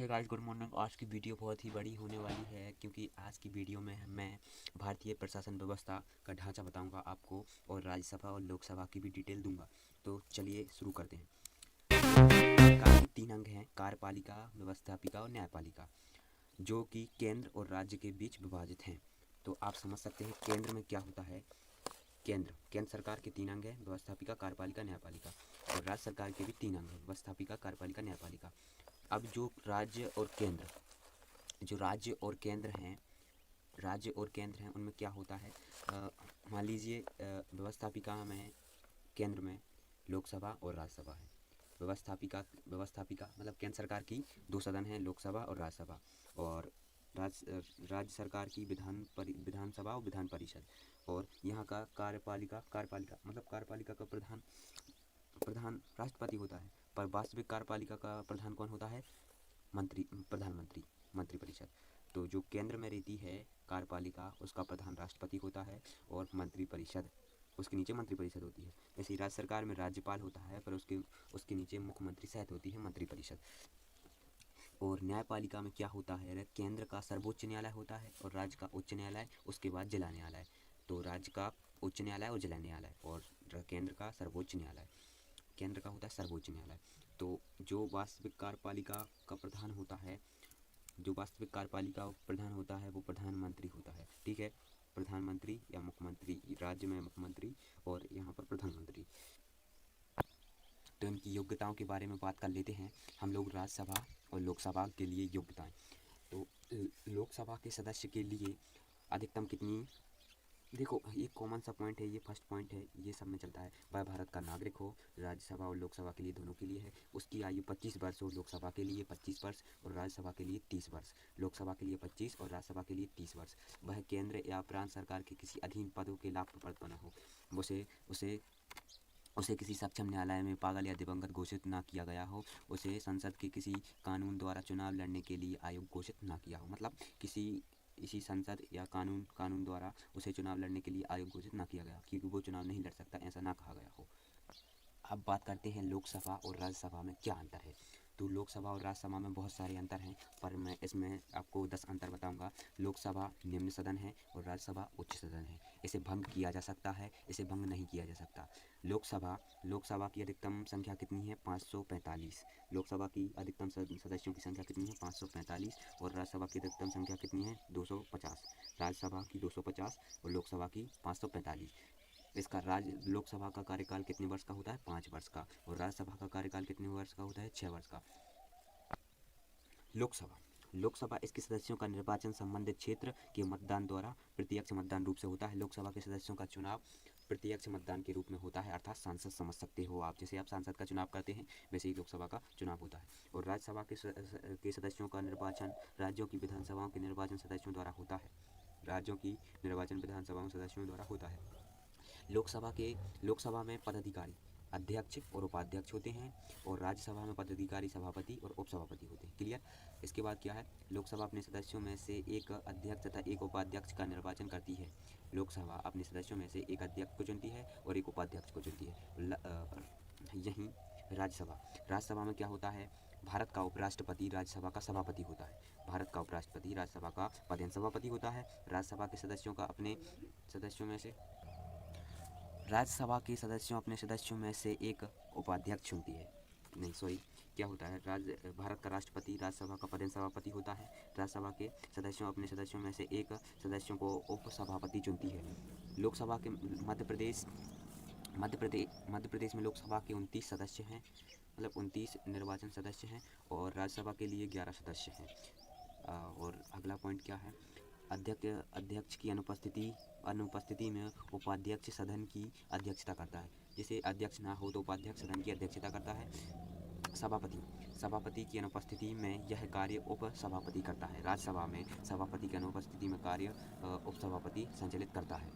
Hey guys, good morning. आज की video बहुत ही बड़ी होने वाली है क्योंकि आज की वीडियो में मैं भारतीय प्रशासन व्यवस्था का ढांचा बताऊंगा आपको और राज्यसभा और लोकसभा की भी डिटेल दूंगा। तो चलिए शुरू करते हैं। सरकार के 3 अंग हैं: कार्यपालिका, व्यवस्थापिका और न्यायपालिका, जो कि केंद्र और राज्य के बीच विभाजित हैं। तो आप समझ सकते हैं केंद्र में क्या होता है। केंद्र सरकार के 3 अंग हैं: व्यवस्थापिका, कार्यपालिका, न्यायपालिका। और राज्य सरकार के भी 3 अंग हैं: व्यवस्थापिका, कार्यपालिका, न्यायपालिका। अब जो राज्य और केंद्र हैं उनमें क्या होता है। मान लीजिए व्यवस्थापिका में केंद्र में लोकसभा और राज्यसभा है। व्यवस्थापिका मतलब केंद्र सरकार की 2 सदन हैं, लोकसभा और राज्यसभा। और राज्य सरकार की विधानसभा और विधान परिषद। और यहाँ का कार्यपालिका मतलब कार्यपालिका का प्रधान राष्ट्रपति होता है, पर वास्तविक कार्यपालिका का प्रधान कौन होता है? प्रधानमंत्री, मंत्रिपरिषद। तो जो केंद्र में रहती है कार्यपालिका, उसका प्रधान राष्ट्रपति होता है और मंत्रिपरिषद, उसके नीचे मंत्रिपरिषद होती है। जैसे राज्य सरकार में राज्यपाल होता है, पर उसके नीचे मुख्यमंत्री सहित होती है मंत्रिपरिषद। और न्यायपालिका में क्या होता है, केंद्र का सर्वोच्च न्यायालय होता है और राज्य का उच्च न्यायालय, उसके बाद जिला न्यायालय। तो राज्य का उच्च न्यायालय और जिला न्यायालय, और केंद्र का सर्वोच्च न्यायालय। केंद्र का होता है सर्वोच्च न्यायालय। तो जो वास्तविक कार्यपालिका का प्रधान होता है वो प्रधानमंत्री होता है। ठीक है, प्रधानमंत्री या मुख्यमंत्री, राज्य में मुख्यमंत्री और यहाँ पर प्रधानमंत्री। तो इनकी योग्यताओं के बारे में बात कर लेते हैं हम लोग। राज्यसभा और लोकसभा के लिए योग्यताएं। तो लोकसभा के सदस्य के लिए अधिकतम कितनी, देखो ये कॉमन सा पॉइंट है, ये फर्स्ट पॉइंट है, ये सब में चलता है। वह भारत का नागरिक हो। राज्यसभा और लोकसभा के लिए दोनों के लिए है। उसकी आयु 25 वर्ष हो। लोकसभा के लिए 25 वर्ष और राज्यसभा के लिए 30 वर्ष। लोकसभा के लिए 25 और राज्यसभा के लिए 30 वर्ष। वह केंद्र या प्रांत सरकार के किसी अधीन पदों के लाभप्रद न हो। उसे किसी सक्षम न्यायालय में पागल या दिवंगत घोषित ना किया गया हो। उसे संसद के किसी कानून द्वारा चुनाव लड़ने के लिए आयोग घोषित ना किया हो। मतलब इसी संसद या कानून द्वारा उसे चुनाव लड़ने के लिए आयोग घोषित ना किया गया, क्योंकि वो चुनाव नहीं लड़ सकता, ऐसा ना कहा गया हो। अब बात करते हैं लोकसभा और राज्यसभा में क्या अंतर है। तो लोकसभा और राज्यसभा में बहुत सारे अंतर हैं, पर मैं इसमें आपको 10 अंतर बताऊंगा। लोकसभा निम्न सदन है और राज्यसभा उच्च सदन है। इसे भंग किया जा सकता है, इसे भंग नहीं किया जा सकता। लोकसभा की अधिकतम संख्या कितनी है? 545। लोकसभा की अधिकतम सदस्यों की संख्या कितनी है? 545। और राज्यसभा की अधिकतम संख्या कितनी है? 250। राज्यसभा की 250 और लोकसभा की 545। लोकसभा का कार्यकाल कितने वर्ष का होता है? 5 वर्ष का। और राज्यसभा का कार्यकाल कितने वर्ष का होता है? 6 वर्ष का। लोकसभा इसके सदस्यों का निर्वाचन संबंधित क्षेत्र के मतदान द्वारा प्रत्यक्ष मतदान रूप से होता है। लोकसभा के सदस्यों का चुनाव प्रत्यक्ष मतदान के रूप में होता है, अर्थात सांसद समझ सकते हो आप। जैसे आप सांसद का चुनाव करते हैं, वैसे ही लोकसभा का चुनाव होता है। और राज्यसभा के सदस्यों का निर्वाचन राज्यों की विधानसभाओं के निर्वाचन सदस्यों द्वारा होता है। राज्यों की निर्वाचन विधानसभाओं सदस्यों द्वारा होता है। लोकसभा में पदाधिकारी अध्यक्ष और उपाध्यक्ष होते हैं, और राज्यसभा में पदाधिकारी सभापति और उपसभापति होते हैं। क्लियर? इसके बाद क्या है, लोकसभा अपने सदस्यों में से एक अध्यक्ष तथा एक उपाध्यक्ष का निर्वाचन करती है। लोकसभा अपने सदस्यों में से एक अध्यक्ष को चुनती है और एक उपाध्यक्ष को चुनती है। यहीं राज्यसभा में क्या होता है, भारत का उपराष्ट्रपति राज्यसभा का सभापति होता है। भारत का उपराष्ट्रपति राज्यसभा का पदेन सभापति होता है। राज्यसभा के सदस्यों अपने सदस्यों में से एक उपाध्यक्ष चुनती है। क्या होता है, भारत का राष्ट्रपति राज्यसभा का पदेन सभापति होता है। राज्यसभा के सदस्यों अपने सदस्यों में से एक सदस्यों को उपसभापति चुनती है। लोकसभा के मध्य प्रदेश में लोकसभा के 29 सदस्य हैं, मतलब 29 निर्वाचन सदस्य हैं, और राज्यसभा के लिए 11 सदस्य हैं। और अगला पॉइंट क्या है, अध्यक्ष की अनुपस्थिति में उपाध्यक्ष सदन की अध्यक्षता करता है। जैसे अध्यक्ष ना हो तो उपाध्यक्ष सदन की अध्यक्षता करता है। सभापति की अनुपस्थिति में यह कार्य उपसभापति करता है। राज्यसभा में सभापति की अनुपस्थिति में कार्य उपसभापति संचालित करता है।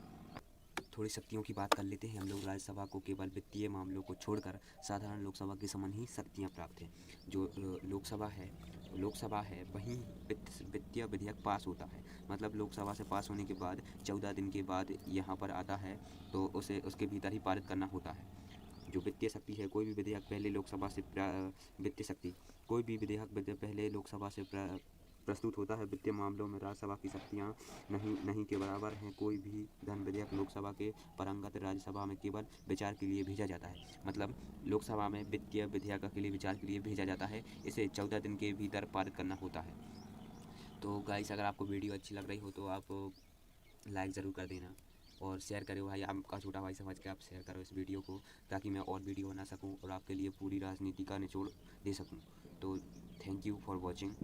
थोड़ी शक्तियों की बात कर लेते हैं हम लोग। राज्यसभा को केवल वित्तीय मामलों को छोड़कर साधारण लोकसभा के समान ही शक्तियाँ प्राप्त हैं। जो लोकसभा है वहीं वित्तीय विधेयक पास होता है। मतलब लोकसभा से पास होने के बाद 14 दिन के बाद यहाँ पर आता है, तो उसे उसके भीतर ही पारित करना होता है। जो वित्तीय शक्ति है, कोई भी विधेयक पहले लोकसभा से वित्तीय शक्ति कोई भी विधेयक पहले लोकसभा से प्रस्तुत होता है। वित्तीय मामलों में राज्यसभा की शक्तियाँ नहीं के बराबर हैं। कोई भी धन विधेयक लोकसभा के पारंगत राज्यसभा में केवल विचार के लिए भेजा जाता है। मतलब लोकसभा में वित्तीय विधेयक के लिए विचार के लिए भेजा जाता है। इसे 14 दिन के भीतर पारित करना होता है। तो गाइस, अगर आपको वीडियो अच्छी लग रही हो तो आप लाइक ज़रूर कर देना और शेयर करो भाई, आपका छोटा भाई समझ के आप शेयर करो इस वीडियो को, ताकि मैं और वीडियो बना सकूं और आपके लिए पूरी राजनीति का निचोड़ दे सकूं। तो थैंक यू फॉर वॉचिंग।